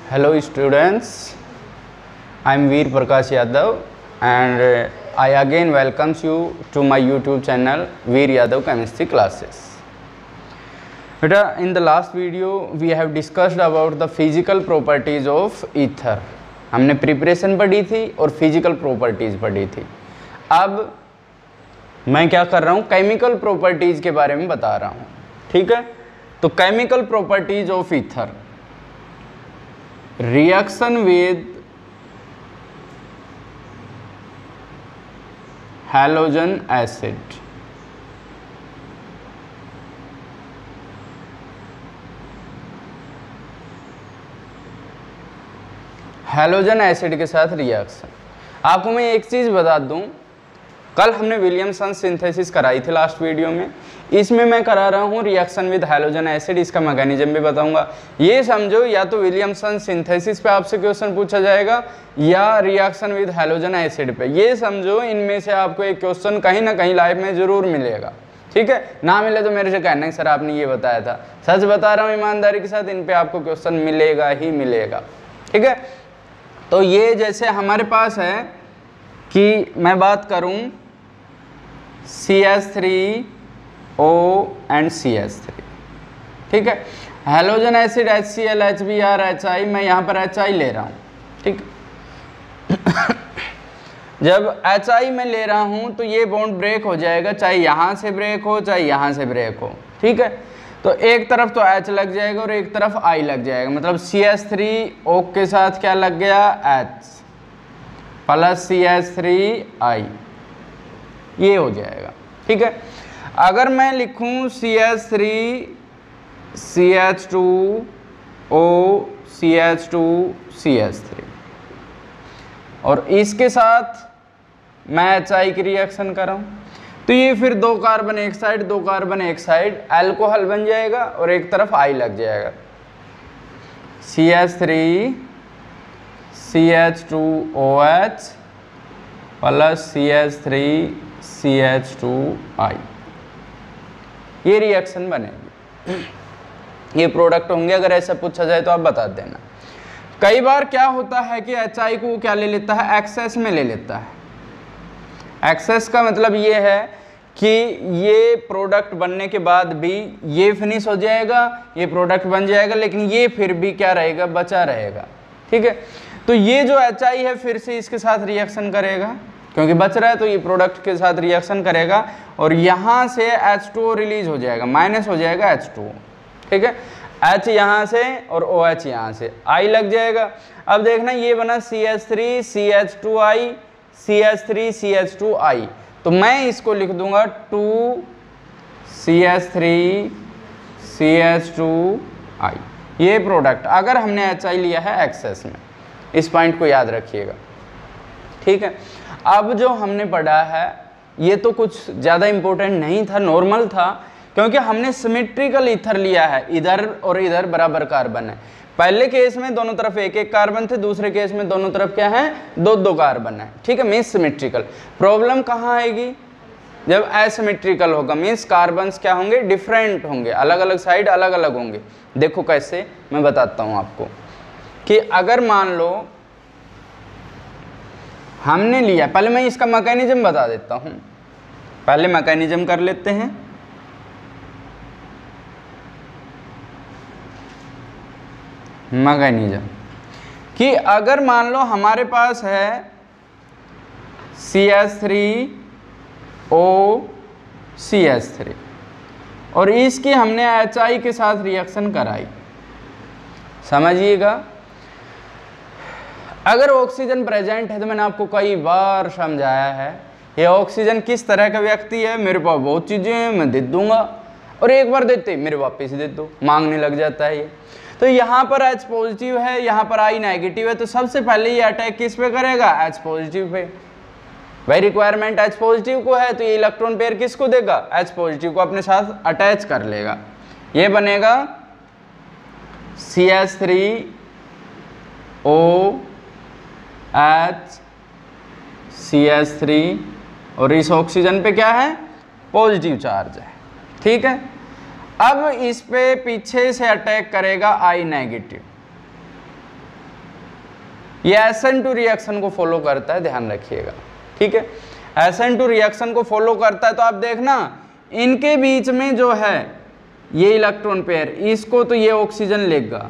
Hello students, I am Veer Prakash Yadav and I again welcomes you to my YouTube channel Veer Yadav Chemistry Classes. Beta, in the last video we have discussed about the physical properties of ether. हमने preparation पढ़ी थी और physical properties पढ़ी थी. अब मैं क्या कर रहा हूँ, केमिकल प्रॉपर्टीज़ के बारे में बता रहा हूँ. ठीक है, तो chemical properties of ether. Reaction with halogen acid. Halogen acid के साथ रिएक्शन. आपको मैं एक चीज़ बता दूं, कल हमने विलियमसन सिंथेसिस कराई थी लास्ट वीडियो में. इसमें मैं करा रहा हूँ रिएक्शन विद हैलोजन एसिड. इसका मैकेनिज्म भी बताऊंगा. ये समझो, या तो विलियमसन सिंथेसिस पे आपसे क्वेश्चन पूछा जाएगा या रिएक्शन विद हैलोजन एसिड पे. ये समझो, इनमें से आपको एक क्वेश्चन कहीं ना कहीं लाइफ में जरूर मिलेगा. ठीक है, ना मिले तो मेरे से कहना सर आपने ये बताया था. सच बता रहा हूँ ईमानदारी के साथ, इन पे आपको क्वेश्चन मिलेगा ही मिलेगा. ठीक है, तो ये जैसे हमारे पास है कि मैं बात करूँ CH3O एंड CH3. ठीक है, halogen acid HCl HBr HI, मैं यहाँ पर HI ले रहा हूँ. ठीक, जब HI में ले रहा हूँ तो ये बॉन्ड ब्रेक हो जाएगा, चाहे यहाँ से ब्रेक हो चाहे यहाँ से ब्रेक हो. ठीक है, तो एक तरफ तो H लग जाएगा और एक तरफ I लग जाएगा. मतलब CH3O के साथ क्या लग गया, H प्लस CH3I, ये हो जाएगा. ठीक है, अगर मैं लिखूं CH3 CH2O CH2 CH3 और इसके साथ मैं HI की रिएक्शन कर रहा हूं, तो ये फिर दो कार्बन एक साइड अल्कोहल बन जाएगा और एक तरफ I लग जाएगा. CH3 CH2OH plus CH3 CH2I, ये रिएक्शन बनेगी. ये प्रोडक्ट होंगे. अगर ऐसा पूछा जाए तो आप बता देना. कई बार क्या होता है कि HI को क्या ले लेता है, एक्सेस में ले लेता है. एक्सेस का मतलब ये है कि ये प्रोडक्ट बनने के बाद भी ये फिनिश हो जाएगा, ये प्रोडक्ट बन जाएगा, लेकिन ये फिर भी क्या रहेगा, बचा रहेगा. ठीक है, तो ये जो HI है फिर से इसके साथ रिएक्शन करेगा क्योंकि बच रहा है, तो ये प्रोडक्ट के साथ रिएक्शन करेगा और यहाँ से H2O रिलीज हो जाएगा, माइनस हो जाएगा H2O. ठीक है, H यहाँ से और OH यहाँ से, I लग जाएगा. अब देखना, ये बना CH3 CH2I CH3 CH2I, तो मैं इसको लिख दूंगा 2 CH3 CH2I. ये प्रोडक्ट अगर हमने HI लिया है एक्सेस में, इस पॉइंट को याद रखिएगा. ठीक है, अब जो हमने पढ़ा है ये तो कुछ ज़्यादा इम्पोर्टेंट नहीं था, नॉर्मल था, क्योंकि हमने सिमेट्रिकल ईथर लिया है. इधर और इधर बराबर कार्बन है. पहले केस में दोनों तरफ एक एक कार्बन थे, दूसरे केस में दोनों तरफ क्या है, दो दो कार्बन है. ठीक है, मीन्स सिमेट्रिकल. प्रॉब्लम कहाँ आएगी, जब एसिमेट्रिकल होगा, मीन्स कार्बन्स क्या होंगे, डिफरेंट होंगे, अलग अलग साइड अलग अलग होंगे. देखो कैसे, मैं बताता हूँ आपको कि अगर मान लो हमने लिया, पहले मैं इसका मैकेनिज्म बता देता हूँ. पहले मैकेनिज्म कर लेते हैं. मैकेनिज्म कि अगर मान लो हमारे पास है CH3O CH3 और इसकी हमने HI के साथ रिएक्शन कराई. समझिएगा, अगर ऑक्सीजन प्रेजेंट है तो मैंने आपको कई बार समझाया है, ये ऑक्सीजन किस तरह का व्यक्ति है, मेरे पास बहुत चीज़ें हैं, मैं दे दूंगा, और एक बार देते मेरे वापस दे दो, मांगने लग जाता है ये. तो यहाँ पर H पॉजिटिव है, यहाँ पर I नेगेटिव है, तो सबसे पहले ये अटैक किस पे करेगा, H पॉजिटिव पे. भाई रिक्वायरमेंट H पॉजिटिव को है, तो ये इलेक्ट्रॉन पेयर किसको देगा, H पॉजिटिव को अपने साथ अटैच कर लेगा. ये बनेगा CH3O H CH3 और इस ऑक्सीजन पे क्या है, पॉजिटिव चार्ज है. ठीक है, अब इस पे पीछे से अटैक करेगा I नेगेटिव. ये SN2 रिएक्शन को फॉलो करता है, ध्यान रखिएगा, ठीक है। SN2 रिएक्शन को फॉलो करता है, तो आप देखना इनके बीच में जो है ये इलेक्ट्रॉन पेयर, इसको तो ये ऑक्सीजन लेगा।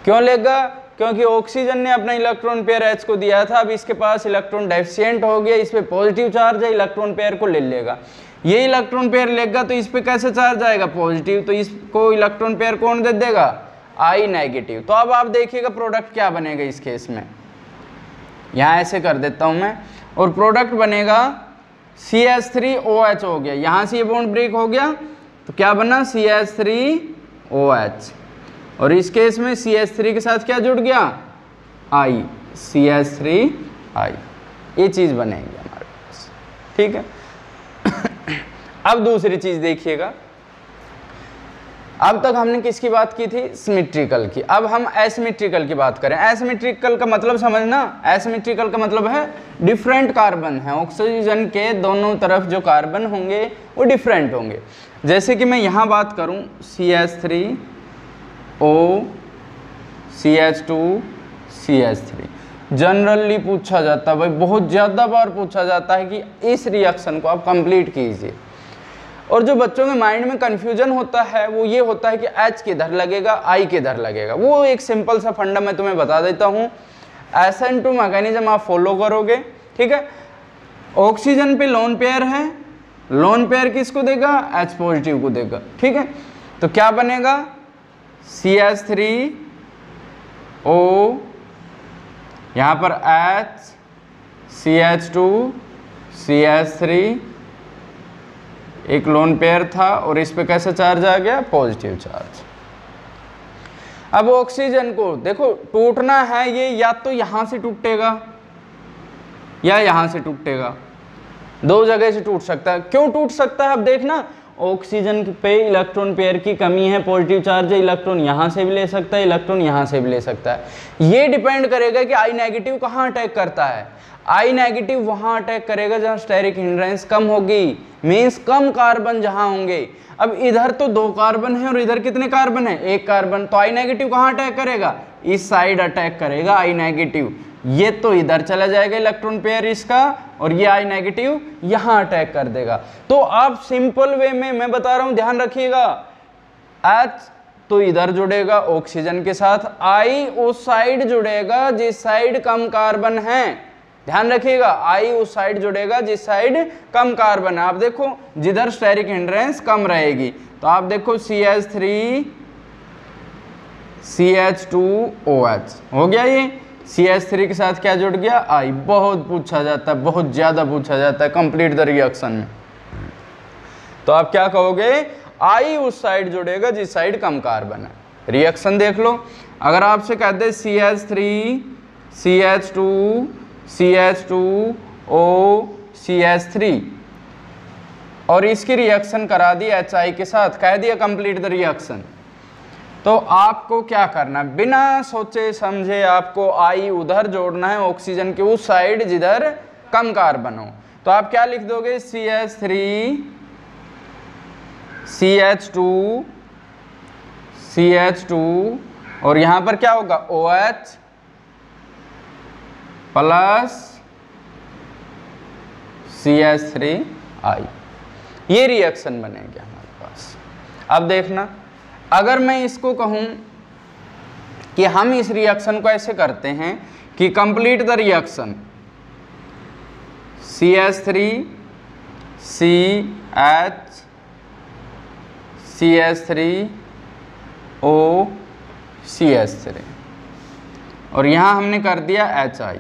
क्यों लेगा? क्योंकि ऑक्सीजन ने अपना इलेक्ट्रॉन पेयर H को दिया था, अब इसके पास इलेक्ट्रॉन डेफिशिएंट हो गया, इस पे पॉजिटिव चार्ज है, इलेक्ट्रॉन पेयर को ले लेगा। ये इलेक्ट्रॉन पेयर लेगा तो इस पे कैसे चार्ज आएगा? पॉजिटिव, तो इसको इलेक्ट्रॉन पेयर कौन दे देगा? I negative. तो अब आप देखिएगा प्रोडक्ट क्या बनेगा इस केस में, यहाँ ऐसे कर देता हूँ मैं, और प्रोडक्ट बनेगा CH3OH हो गया, यहाँ से ये बॉन्ड ब्रेक हो गया तो क्या बना? CH3OH, और इस केस में CH3 के साथ क्या जुड़ गया? I, CH3I, ये चीज़ बनेगी हमारे पास, ठीक है। अब दूसरी चीज़ देखिएगा, अब तक हमने किसकी बात की थी? सिमेट्रिकल की। अब हम एसिमेट्रिकल की बात करें। एसिमेट्रिकल का मतलब समझना, एसिमेट्रिकल का मतलब है डिफरेंट कार्बन है, ऑक्सीजन के दोनों तरफ जो कार्बन होंगे वो डिफरेंट होंगे। जैसे कि मैं यहाँ बात करूँ CH3O, CH2, CH3, जनरली पूछा जाता है भाई, बहुत ज़्यादा बार पूछा जाता है कि इस रिएक्शन को आप कंप्लीट कीजिए, और जो बच्चों के माइंड में कंफ्यूजन होता है वो ये होता है कि H किधर लगेगा, I किधर लगेगा। वो एक सिंपल सा फंडा मैं तुम्हें बता देता हूँ, SN2 मैकेनिज्म आप फॉलो करोगे, ठीक है। ऑक्सीजन पे लोन पेयर है, लोन पेयर किसको देगा? H पॉजिटिव को देगा, ठीक है। तो क्या बनेगा? CH3O, यहाँ पर H, CH2, CH3, एक लोन पेयर था, और इस पे कैसा चार्ज आ गया? Positive charge. अब ऑक्सीजन को देखो टूटना है, ये या तो यहाँ से टूटेगा या यहाँ से टूटेगा, दो जगह से टूट सकता है। क्यों टूट सकता है? अब देखना, ऑक्सीजन पे इलेक्ट्रॉन पेयर की कमी है, पॉजिटिव चार्ज है, इलेक्ट्रॉन यहाँ से भी ले सकता है, इलेक्ट्रॉन यहाँ से भी ले सकता है। ये डिपेंड करेगा कि I नेगेटिव कहाँ अटैक करता है। I नेगेटिव वहाँ अटैक करेगा जहाँ स्टेरिक हिंड्रेंस कम होगी, मीन्स कम कार्बन जहाँ होंगे। अब इधर तो 2 कार्बन है और इधर कितने कार्बन है? 1 कार्बन, तो I नेगेटिव कहाँ अटैक करेगा? इस साइड अटैक करेगा I नेगेटिव। ये तो इधर चला जाएगा इलेक्ट्रॉन पेयर इसका, और ये I नेगेटिव यहाँ अटैक कर देगा। तो आप सिंपल वे में मैं बता रहा हूँ, ध्यान रखिएगा, H तो इधर जुड़ेगा ऑक्सीजन के साथ, I उस साइड जुड़ेगा जिस साइड कम कार्बन है। ध्यान रखिएगा, I उस साइड जुड़ेगा जिस साइड कम कार्बन है। आप देखो जिधर स्टेरिक हिंड्रेंस कम रहेगी, तो आप देखो CH3, CH2OH हो गया। ये CH3 के साथ क्या जुड़ गया? I। बहुत पूछा जाता है, बहुत ज़्यादा पूछा जाता है कंप्लीट द रिएक्शन में। तो आप क्या कहोगे? I उस साइड जुड़ेगा जिस साइड कम कार्बन है। रिएक्शन देख लो, अगर आपसे कहते CH3, CH2, CH2O, CH3, और इसकी रिएक्शन करा दी HI के साथ, कह दिया कंप्लीट द रिएक्शन, तो आपको क्या करना है? बिना सोचे समझे आपको I उधर जोड़ना है, ऑक्सीजन के उस साइड जिधर कम कार्बन हो। तो आप क्या लिख दोगे? CH3, CH2, CH2, और यहाँ पर क्या होगा? OH plus CH3I। ये रिएक्शन बनेगी हमारे पास। अब देखना, अगर मैं इसको कहूँ कि हम इस रिएक्शन को ऐसे करते हैं कि complete the reaction CH3, CH, CH3O, CH3, और यहाँ हमने कर दिया HI।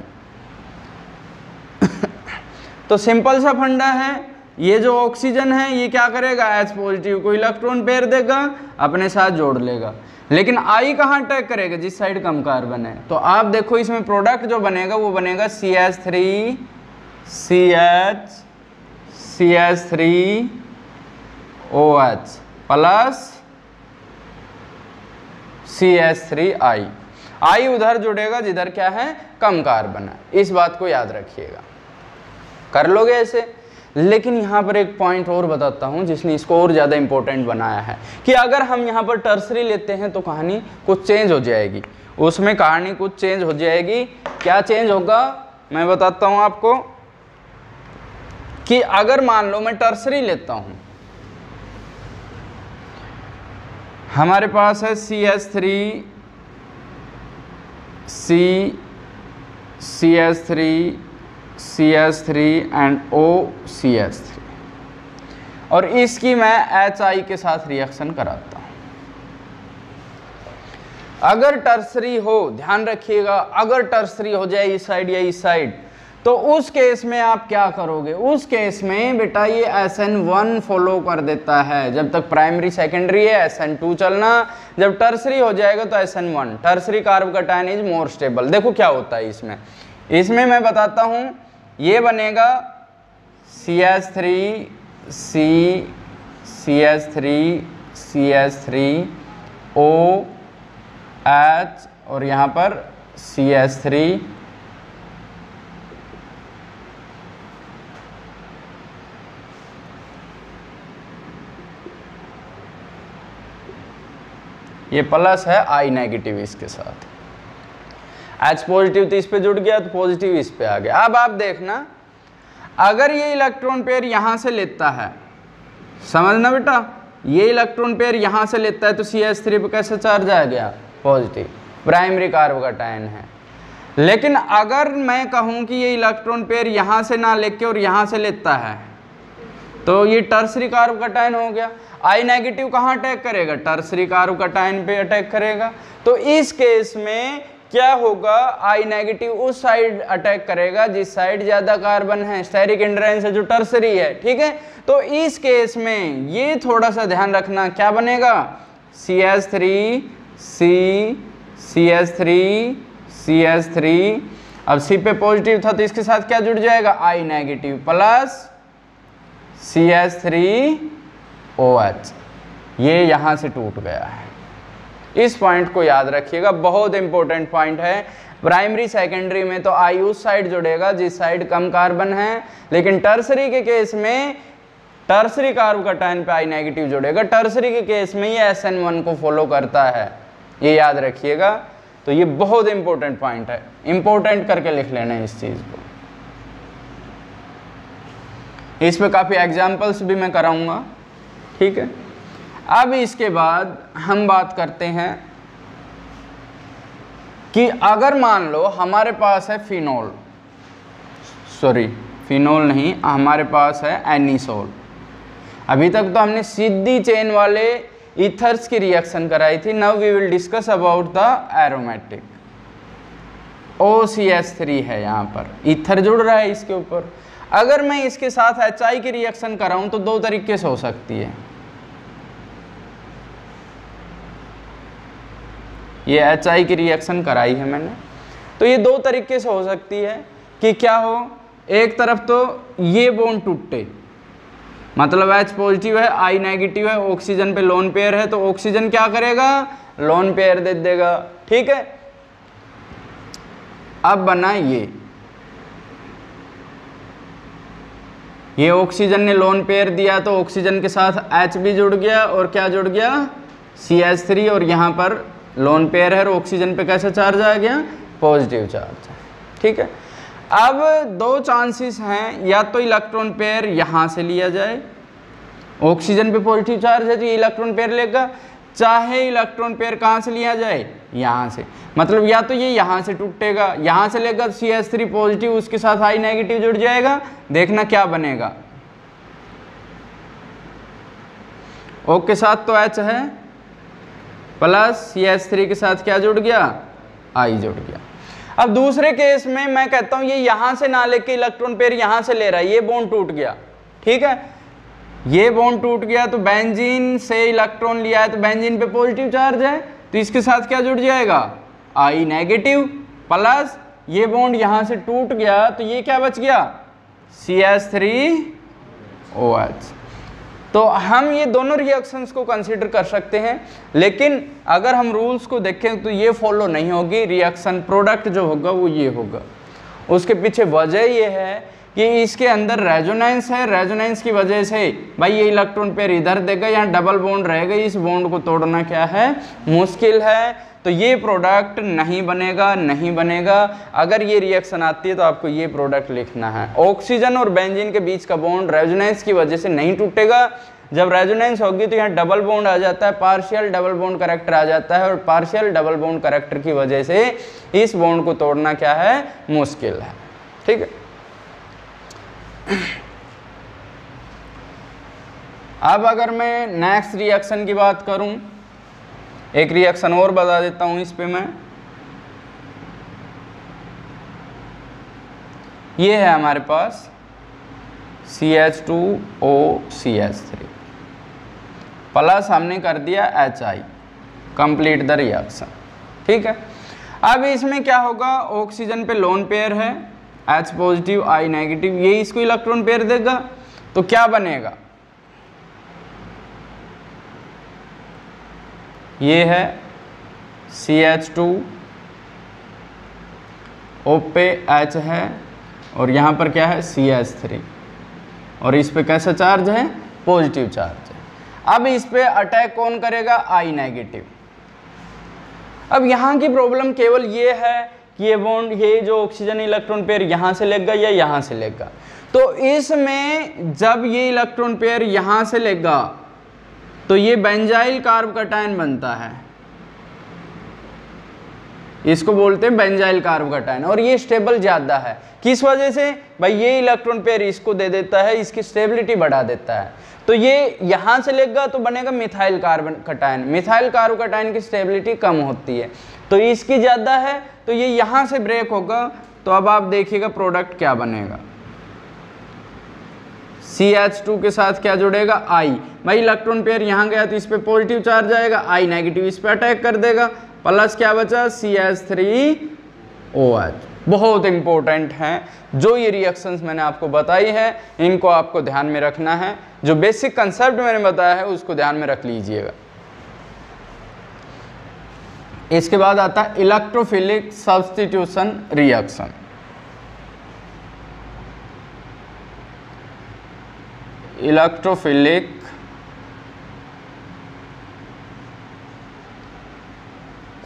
तो सिंपल सा फंडा है, ये जो ऑक्सीजन है ये क्या करेगा? H पॉजिटिव को इलेक्ट्रॉन पेयर देगा, अपने साथ जोड़ लेगा, लेकिन I कहाँ अटैक करेगा? जिस साइड कम कार्बन है। तो आप देखो इसमें प्रोडक्ट जो बनेगा वो बनेगा CH3, CH, CH3OH plus CH3I। I उधर जुड़ेगा जिधर क्या है? कम कार्बन है। इस बात को याद रखिएगा, कर लोगे ऐसे। लेकिन यहाँ पर एक पॉइंट और बताता हूँ जिसने इसको और ज़्यादा इंपॉर्टेंट बनाया है कि अगर हम यहाँ पर टर्सरी लेते हैं तो कहानी कुछ चेंज हो जाएगी, उसमें कहानी कुछ चेंज हो जाएगी। क्या चेंज होगा मैं बताता हूँ आपको कि अगर मान लो मैं टर्सरी लेता हूँ, हमारे पास है CH3 CH3 एंड OCH3 और इसकी मैं HI के साथ रिएक्शन कराता हूं। अगर टर्सरी हो, ध्यान रखिएगा, अगर टर्सरी हो जाए इस साइड या इस साइड तो उस केस में आप क्या करोगे? उस केस में बेटा ये SN1 फॉलो कर देता है। जब तक प्राइमरी सेकेंडरी है SN2 चलना, जब टर्सरी हो जाएगा तो SN1। Tertiary carbocation is more stable. देखो क्या होता है इसमें मैं बताता हूं, ये बनेगा CH3 CH3 OH और यहाँ पर CH3 ये प्लस है I नेगेटिव इसके साथ, H पॉजिटिव तो इस पे जुड़ गया तो पॉजिटिव इस पे आ गया। अब आप देखना, अगर ये इलेक्ट्रॉन पेयर यहाँ से लेता है, समझना बेटा, ये इलेक्ट्रॉन पेयर यहाँ से लेता है तो CH3 पे कैसे चार्ज आ गया? पॉजिटिव, प्राइमरी कार्बोकैटायन है। लेकिन अगर मैं कहूँ कि ये इलेक्ट्रॉन पेयर यहाँ से ना लेके और यहाँ से लेता है तो ये टर्सरी कार्बोकैटायन हो गया। I नेगेटिव कहाँ अटैक करेगा? टर्सरी कार्बोकैटायन पे अटैक करेगा। तो इस केस में क्या होगा? I नेगेटिव उस साइड अटैक करेगा जिस साइड ज्यादा कार्बन है, स्टेरिक हिंड्रेंस है जो टर्सरी है, ठीक है। तो इस केस में ये थोड़ा सा ध्यान रखना, क्या बनेगा? CH3 अब C पे पॉजिटिव था तो इसके साथ क्या जुड़ जाएगा? I नेगेटिव प्लस CH3OH, ये यहाँ से टूट गया है। इस पॉइंट को याद रखिएगा, बहुत इंपॉर्टेंट पॉइंट है। प्राइमरी सेकेंडरी में तो I उस साइड जुड़ेगा जिस साइड कम कार्बन है, लेकिन टर्सरी के केस में टर्सरी कार्बोकैटायन पे I नेगेटिव जुड़ेगा। टर्सरी के केस में ये SN1 को फॉलो करता है, ये याद रखिएगा। तो ये बहुत इंपॉर्टेंट पॉइंट है, इंपॉर्टेंट करके लिख लेना है इस चीज को। इस पे काफी एग्जाम्पल्स भी मैं कराऊंगा, ठीक है। अब इसके बाद हम बात करते हैं कि अगर मान लो हमारे पास है फिनोल नहीं, हमारे पास है एनिसोल। अभी तक तो हमने सीधी चेन वाले ईथर्स की रिएक्शन कराई थी। Now we will discuss about the aromatic. OCH3 है, यहाँ पर ईथर जुड़ रहा है इसके ऊपर। अगर मैं इसके साथ HI की रिएक्शन कराऊं तो दो तरीके से हो सकती है। ये HI की रिएक्शन कराई है मैंने, तो ये दो तरीके से हो सकती है कि क्या हो, एक तरफ तो ये बॉन्ड टूटे, मतलब H पॉजिटिव है I नेगेटिव है, ऑक्सीजन पे लोन पेयर है, तो ऑक्सीजन क्या करेगा? लोन पेयर दे देगा, ठीक है। अब बना ये ऑक्सीजन ने लोन पेयर दिया तो ऑक्सीजन के साथ H भी जुड़ गया और क्या जुड़ गया? CH3, और यहाँ पर लोन पेयर है और ऑक्सीजन पे कैसा चार्ज आ गया? पॉजिटिव चार्ज, ठीक है। अब दो चांसेस हैं, या तो इलेक्ट्रॉन पेयर यहाँ से लिया जाए, ऑक्सीजन पे पॉजिटिव चार्ज है तो ये इलेक्ट्रॉन पेयर लेगा, चाहे इलेक्ट्रॉन पेयर कहाँ से लिया जाए? यहाँ से। मतलब या तो ये यहाँ से टूटेगा, यहाँ से लेकर CH3 पॉजिटिव, उसके साथ I नेगेटिव जुड़ जाएगा, देखना क्या बनेगा। O के साथ तो H है, प्लस CH3 के साथ क्या जुड़ गया? I जुड़ गया। अब दूसरे केस में मैं कहता हूं ये यहां से ना लेके इलेक्ट्रॉन पेयर यहां से ले रहा है, ये बॉन्ड टूट गया, ठीक है। ये बॉन्ड टूट गया तो बेंजीन से इलेक्ट्रॉन लिया है तो बेंजीन पे पॉजिटिव चार्ज है, तो इसके साथ क्या जुड़ जाएगा? I नेगेटिव, प्लस ये बॉन्ड यहां से टूट गया तो ये क्या बच गया? CH3OH। तो हम ये दोनों रिएक्शंस को कंसीडर कर सकते हैं, लेकिन अगर हम रूल्स को देखें तो ये फॉलो नहीं होगी। रिएक्शन प्रोडक्ट जो होगा वो ये होगा। उसके पीछे वजह ये है कि इसके अंदर रेजोनेंस है, रेजोनेंस की वजह से भाई ये इलेक्ट्रॉन पेयर इधर देगा, यहाँ डबल बॉन्ड रहेगा, इस बॉन्ड को तोड़ना क्या है, मुश्किल है, तो ये प्रोडक्ट नहीं बनेगा, नहीं बनेगा। अगर ये रिएक्शन आती है तो आपको ये प्रोडक्ट लिखना है। ऑक्सीजन और बेंजीन के बीच का बॉन्ड रेजोनेंस की वजह से नहीं टूटेगा, जब रेजोनेंस होगी तो यहाँ डबल बॉन्ड आ जाता है, पार्शियल डबल बॉन्ड करेक्टर आ जाता है, और पार्शियल डबल बॉन्ड करेक्टर की वजह से इस बॉन्ड को तोड़ना क्या है, मुश्किल है। ठीक है, अब अगर मैं नेक्स्ट रिएक्शन की बात करूं, एक रिएक्शन और बता देता हूं इस पे मैं, ये है हमारे पास CH2OCH3 प्लस हमने कर दिया HI, कंप्लीट द रिएक्शन। ठीक है, अब इसमें क्या होगा, ऑक्सीजन पे लोन पेयर है, H पॉजिटिव I नेगेटिव, ये इसको इलेक्ट्रॉन पेयर देगा, तो क्या बनेगा, ये है CH2, O पे H है, और यहाँ पर क्या है CH3, और इस पे कैसा चार्ज है, पॉजिटिव चार्ज है। अब इस पे अटैक कौन करेगा, I नेगेटिव। अब यहाँ की प्रॉब्लम केवल ये है कि ये बॉन्ड, ये जो ऑक्सीजन इलेक्ट्रॉन पेयर यहाँ से लेगा या यहाँ से लेगा, तो इसमें जब ये इलेक्ट्रॉन पेयर यहाँ से लेगा तो ये बेंजाइल कार्ब कटायन बनता है, इसको बोलते हैं बेंजाइल कार्ब कटायन, और ये स्टेबल ज़्यादा है। किस वजह से, भाई ये इलेक्ट्रॉन पेयर इसको दे देता है, इसकी स्टेबिलिटी बढ़ा देता है, तो ये यहाँ से लेगा तो बनेगा methyl carbon cation, methyl carb cation की स्टेबिलिटी कम होती है, तो इसकी ज़्यादा है, तो ये यहाँ से ब्रेक होगा, तो अब आप देखिएगा प्रोडक्ट क्या बनेगा, CH2 के साथ क्या जुड़ेगा, I, भाई इलेक्ट्रॉन पेयर यहाँ गया तो इस पे पॉजिटिव चार्ज आएगा, I नेगेटिव इस पे अटैक कर देगा, प्लस क्या बचा, CH3OH। बहुत इंपॉर्टेंट हैं जो ये रिएक्शंस मैंने आपको बताई है, इनको आपको ध्यान में रखना है, जो बेसिक कंसेप्ट मैंने बताया है उसको ध्यान में रख लीजिएगा। इसके बाद आता है electrophilic substitution reaction. Electrophilic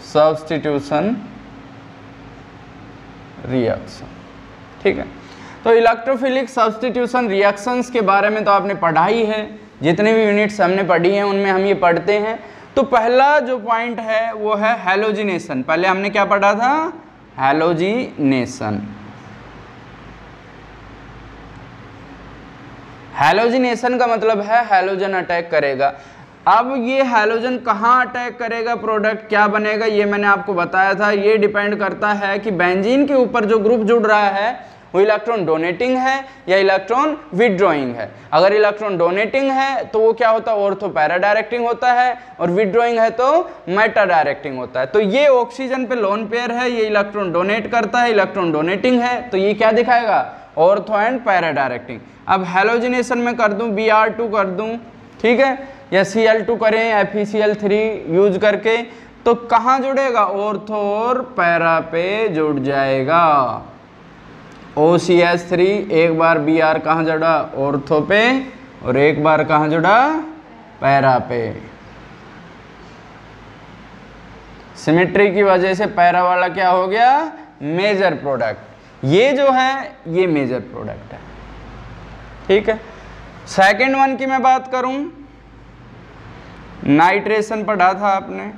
substitution reaction. ठीक है, तो इलेक्ट्रोफिलिक सब्स्टिट्यूशन रिएक्शंस के बारे में तो आपने पढ़ा ही है, जितने भी यूनिट्स हमने पढ़ी हैं उनमें हम ये पढ़ते हैं। तो पहला जो पॉइंट है वो है हैलोजिनेशन। पहले हमने क्या पढ़ा था, हैलोजिनेशन। हैलोजिनेशन का मतलब है हैलोजन अटैक करेगा। अब ये हैलोजन कहाँ अटैक करेगा, प्रोडक्ट क्या बनेगा, ये मैंने आपको बताया था। ये डिपेंड करता है कि बेंजीन के ऊपर जो ग्रुप जुड़ रहा है वो इलेक्ट्रॉन डोनेटिंग है या इलेक्ट्रॉन विदड्रॉइंग है। अगर इलेक्ट्रॉन डोनेटिंग है तो वो क्या होता है, ऑर्थो पैरा डायरेक्टिंग होता है, और विदड्रॉइंग है तो मेटा डायरेक्टिंग होता है। तो ये ऑक्सीजन पे लोन पेयर है, ये इलेक्ट्रॉन डोनेट करता है, इलेक्ट्रॉन डोनेटिंग है, तो ये क्या दिखाएगा, ऑर्थो एंड पैरा डायरेक्टिंग। अब हैलोजिनेशन में कर दूं, Br2 कर दूं, ठीक है, या Cl2 करें FeCl3 यूज करके, तो कहाँ जुड़ेगा, ऑर्थो और पैरा पे जुड़ जाएगा। OCH3 एक बार Br कहाँ जुड़ा, ऑर्थो पे, और एक बार कहाँ जुड़ा, पैरा पे। सिमेट्री की वजह से पैरा वाला क्या हो गया, मेजर प्रोडक्ट। ये जो है ये मेजर प्रोडक्ट है, ठीक है। सेकेंड वन की मैं बात करूं, नाइट्रेशन पढ़ा था आपने।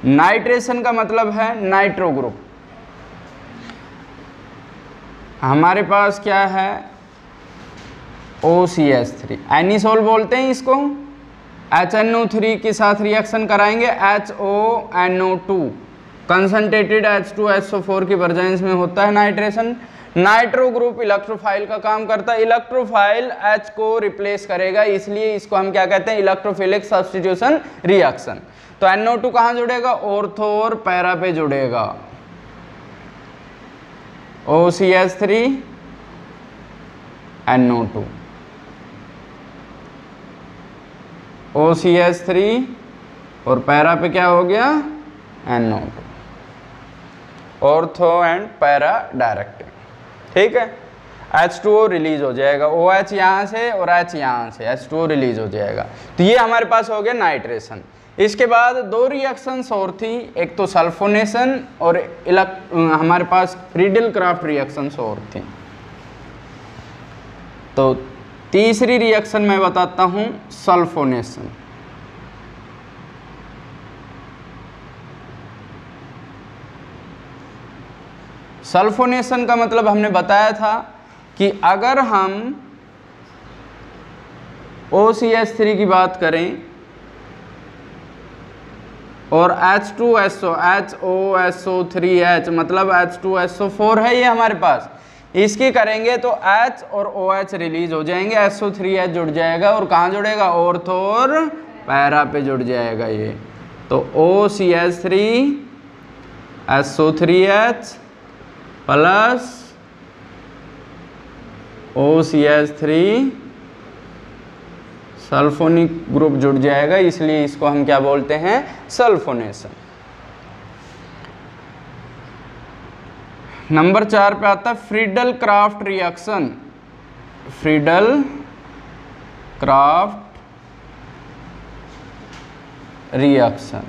नाइट्रेशन का मतलब है नाइट्रो ग्रुप। हमारे पास क्या है, OCH3, एनिसोल बोलते हैं इसको। HNO3 के साथ रिएक्शन कराएंगे, HONO2, कंसंट्रेटेड H2SO4 की प्रेजेंस में होता है नाइट्रेशन। नाइट्रो ग्रुप इलेक्ट्रोफाइल का काम करता है, इलेक्ट्रोफाइल H को रिप्लेस करेगा, इसलिए इसको हम क्या कहते हैं, इलेक्ट्रोफिलिक सब्स्टिट्यूशन रिएक्शन। तो NO2 कहाँ जुड़ेगा, ऑर्थो और पैरा पे जुड़ेगा। OCH3 NO2, OCH3 और पैरा पे क्या हो गया, NO2। Ortho and para direct, ठीक है। H2O रिलीज हो जाएगा, OH यहाँ से और H यहाँ से, H2O रिलीज हो जाएगा। तो ये हमारे पास हो गया नाइट्रेशन। इसके बाद दो रिएक्शंस और थी, एक तो सल्फोनेशन और हमारे पास फ्रीडल क्राफ्ट रिएक्शंस और थी। तो तीसरी रिएक्शन मैं बताता हूँ सल्फोनेशन। सल्फोनेशन का मतलब हमने बताया था कि अगर हम OCH3 की बात करें और H2SO HOSO3H मतलब H2SO4 है ये हमारे पास, इसकी करेंगे तो H और OH रिलीज हो जाएंगे, SO3H जुड़ जाएगा और कहाँ जुड़ेगा, ऑर्थो और पैरा पे जुड़ जाएगा ये। तो OCH3 SO3H plus OCH3 sulphonic group जुड़ जाएगा, इसलिए इसको हम क्या बोलते हैं, सल्फोनेशन। नंबर 4 पे आता है Friedel craft reaction. Friedel craft reaction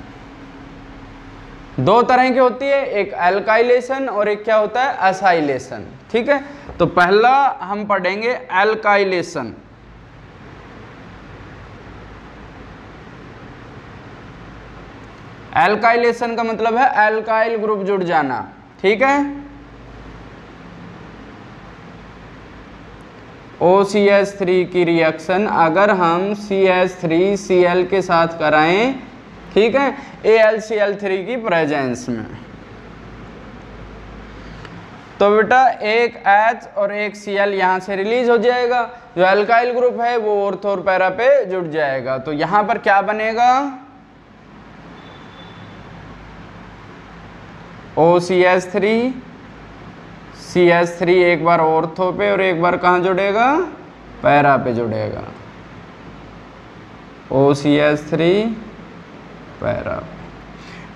दो तरह की होती है, एक एल्काइलेशन और एक क्या होता है, एसाइलेशन, ठीक है। तो पहला हम पढ़ेंगे एल्काइलेशन। एल्काइलेशन का मतलब है एल्काइल ग्रुप जुड़ जाना, ठीक है। OCH3 की रिएक्शन अगर हम CH3Cl के साथ कराएं, ठीक है, AlCl3 की प्रेजेंस में, तो बेटा एक H और एक Cl यहाँ से रिलीज हो जाएगा, जो एल्काइल ग्रुप है वो ऑर्थो और पैरा पे जुड़ जाएगा। तो यहाँ पर क्या बनेगा, OCH3 CH3 एक बार ऑर्थो पे और एक बार कहाँ जुड़ेगा, पैरा पे जुड़ेगा, OCH3 पैरा पे।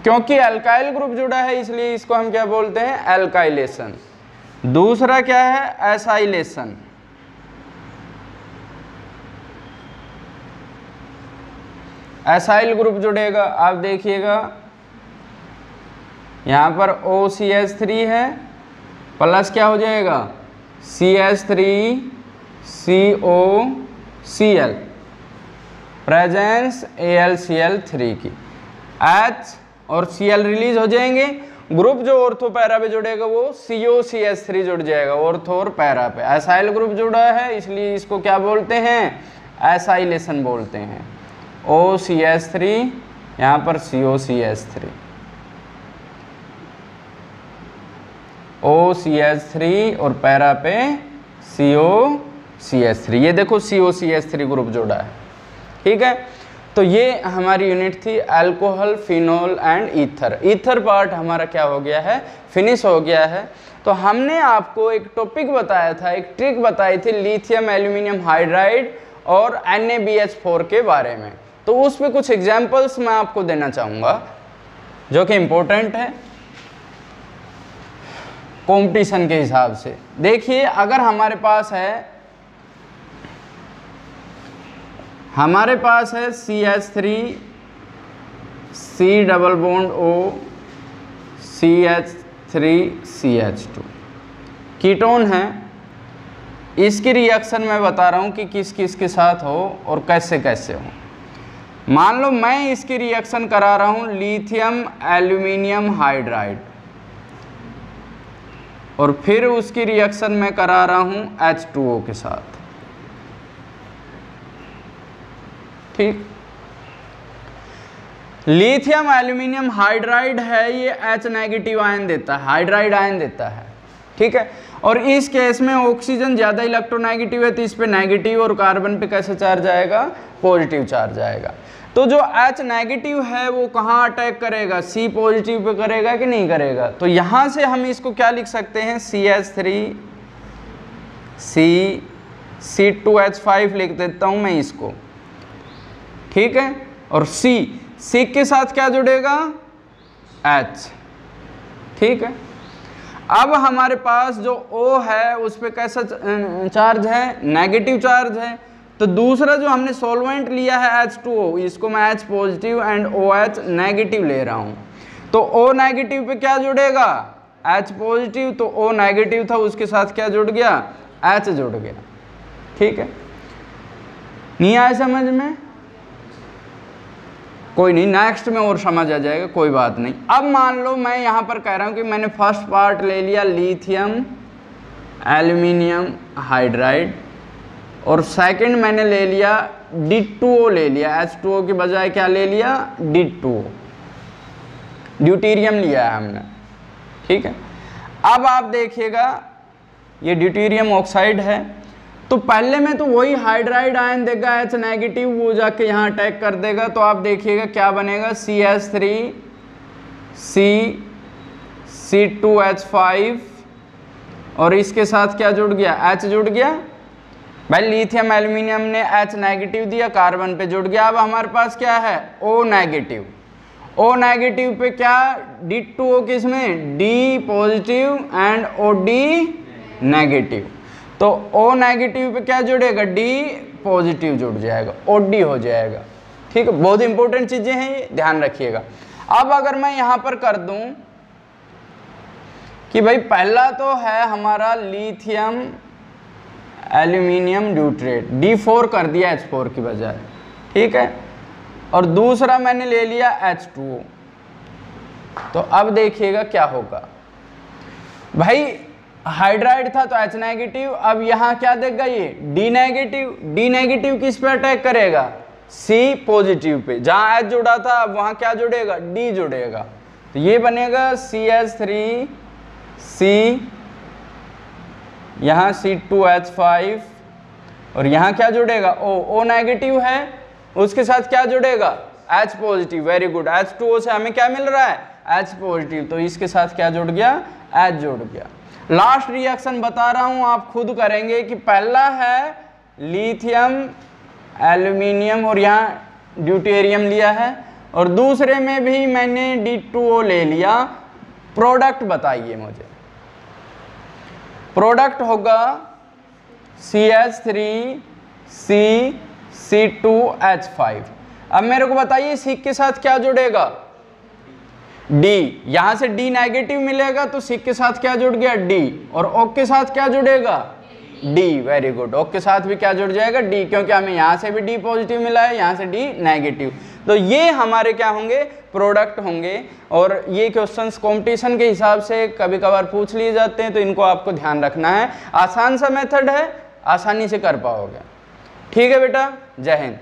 क्योंकि एल्काइल ग्रुप जुड़ा है इसलिए इसको हम क्या बोलते हैं, एल्काइलेशन। दूसरा क्या है, एसाइलेशन। एसाइल ग्रुप जुड़ेगा, आप देखिएगा यहाँ पर OCH3 है प्लस क्या हो जाएगा, CH3COCl प्रेजेंस AlCl3 की, H और Cl रिलीज हो जाएंगे, ग्रुप जो ऑर्थो पैरा पे जुड़ेगा वो COCH3 जुड़ जाएगा, ऑर्थो और पैरा पे। एसाइल ग्रुप जुड़ा है इसलिए इसको क्या बोलते हैं, एसाइलेशन बोलते हैं। OCH3 यहाँ पर COCH3, OCH3 और पैरा पे COCH3, ये देखो COCH3 ग्रुप जोड़ा है, ठीक है। तो ये हमारी यूनिट थी alcohol, phenol and ether. Ether part हमारा क्या हो गया है, फिनिश हो गया है। तो हमने आपको एक टॉपिक बताया था, एक ट्रिक बताई थी लिथियम एल्यूमिनियम हाइड्राइड और NaBH4 के बारे में। तो उस पे कुछ एग्जाम्पल्स मैं आपको देना चाहूँगा जो कि इम्पोर्टेंट है कंपटीशन के हिसाब से। देखिए अगर हमारे पास है CH3 C double bond O CH3CH2 ketone है, इसकी रिएक्शन मैं बता रहा हूँ कि किस किस के साथ हो और कैसे कैसे हो। मान लो मैं इसकी रिएक्शन करा रहा हूँ लिथियम एल्यूमिनियम हाइड्राइड और फिर उसकी रिएक्शन मैं करा रहा हूँ H2O के साथ, ठीक। लिथियम एल्यूमिनियम हाइड्राइड है, ये H नेगेटिव आयन देता है, हाइड्राइड आयन देता है, ठीक है। और इस केस में ऑक्सीजन ज़्यादा इलेक्ट्रोनेगेटिव है तो इस पे नेगेटिव और कार्बन पे कैसे चार्ज आएगा, पॉजिटिव चार्ज आएगा। तो जो H नेगेटिव है वो कहाँ अटैक करेगा, C पॉजिटिव पे करेगा कि नहीं करेगा। तो यहाँ से हम इसको क्या लिख सकते हैं, CH3 C2H5 लिख देता हूँ मैं इसको, ठीक है। और C के साथ क्या जुड़ेगा, H, ठीक है। अब हमारे पास जो O है उस पर कैसा चार्ज है, नेगेटिव चार्ज है। तो दूसरा जो हमने सॉल्वेंट लिया है H2O, इसको मैं H positive and OH negative ले रहा हूँ। तो O नेगेटिव पे क्या जुड़ेगा, H पॉजिटिव, तो O नेगेटिव था उसके साथ क्या जुड़ गया, H जुड़ गया। ठीक है, नहीं आया समझ में, कोई नहीं, नेक्स्ट में और समझ आ जाएगा, कोई बात नहीं। अब मान लो मैं यहाँ पर कह रहा हूँ कि मैंने फर्स्ट पार्ट ले लिया लिथियम एल्यूमिनियम हाइड्राइड, और सेकंड मैंने ले लिया D2O ले लिया, H2O के बजाय क्या ले लिया, D2O, ड्यूटेरियम लिया है हमने। ठीक है, अब आप देखिएगा ये ड्यूटेरियम ऑक्साइड है, तो पहले में तो वही हाइड्राइड आयन देगा H नेगेटिव, वो जाके यहाँ अटैक कर देगा, तो आप देखिएगा क्या बनेगा, CH3 C2H5, और इसके साथ क्या जुड़ गया, H जुड़ गया। भाई लिथियम एल्यूमिनियम ने H नेगेटिव दिया, कार्बन पे जुड़ गया। अब हमारे पास क्या है, O नेगेटिव, O नेगेटिव पे क्या, D2O किसमें, D positive and OD negative, तो O नेगेटिव पे क्या जुड़ेगा, D पॉजिटिव जुड़ जाएगा, OD हो जाएगा। ठीक है, बहुत इंपॉर्टेंट चीजें हैं ये, ध्यान रखिएगा। अब अगर मैं यहां पर कर दूं कि भाई पहला तो है हमारा लिथियम एल्यूमिनियम ड्यूट्रेट, D4 कर दिया H4 की बजाय, ठीक है, और दूसरा मैंने ले लिया H2O। तो अब देखिएगा क्या होगा, भाई हाइड्राइड था तो H नेगेटिव, अब यहाँ क्या देगा ये D नेगेटिव, D नेगेटिव किस पे अटैक करेगा, C पॉजिटिव पे, जहाँ H जुड़ा था अब वहाँ क्या जुड़ेगा, D जुड़ेगा, तो ये बनेगा CH3 C, यहाँ C2H5, और यहाँ क्या जुड़ेगा O नेगेटिव है, उसके साथ क्या जुड़ेगा H positive, very good, H2O से हमें क्या मिल रहा है, H पॉजिटिव, तो इसके साथ क्या जुड़ गया, H जुड़ गया। लास्ट रिएक्शन बता रहा हूं, आप खुद करेंगे कि पहला है लिथियम एल्यूमिनियम और यहाँ ड्यूटेरियम लिया है, और दूसरे में भी मैंने D2O ले लिया। प्रोडक्ट बताइए मुझे, प्रोडक्ट होगा CH3 C2H5। अब मेरे को बताइए C के साथ क्या जुड़ेगा, D, यहां से D नेगेटिव मिलेगा तो C के साथ क्या जुड़ गया D, और O के साथ क्या जुड़ेगा D, वेरी गुड, O के साथ भी क्या जुड़ जाएगा D, क्योंकि हमें यहां से भी D पॉजिटिव मिला है, यहां से D नेगेटिव। तो ये हमारे क्या होंगे, प्रोडक्ट होंगे, और ये क्वेश्चंस कंपटीशन के हिसाब से कभी कभार पूछ लिए जाते हैं, तो इनको आपको ध्यान रखना है। आसान सा मेथड है, आसानी से कर पाओगे। ठीक है बेटा, जय हिंद।